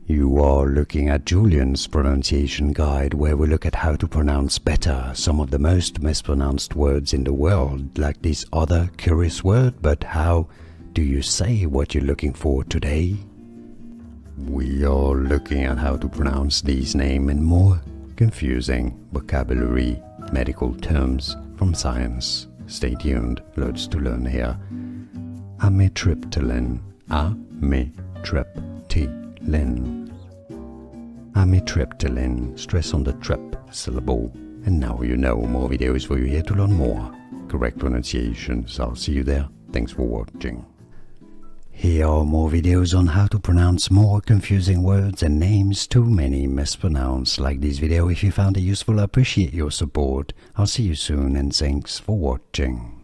You are looking at Julian's pronunciation guide, where we look at how to pronounce better some of the most mispronounced words in the world, like this other curious word, but how do you say what you're looking for today? We are looking at how to pronounce these names and more confusing vocabulary, medical terms from science. Stay tuned, loads to learn here. Amitriptyline, amitriptyline. Amitriptyline, stress on the trip syllable. And now you know, more videos for you here to learn more correct pronunciations. I'll see you there. Thanks for watching. Here are more videos on how to pronounce more confusing words and names too many mispronounced. Like this video if you found it useful. I appreciate your support. I'll see you soon and thanks for watching.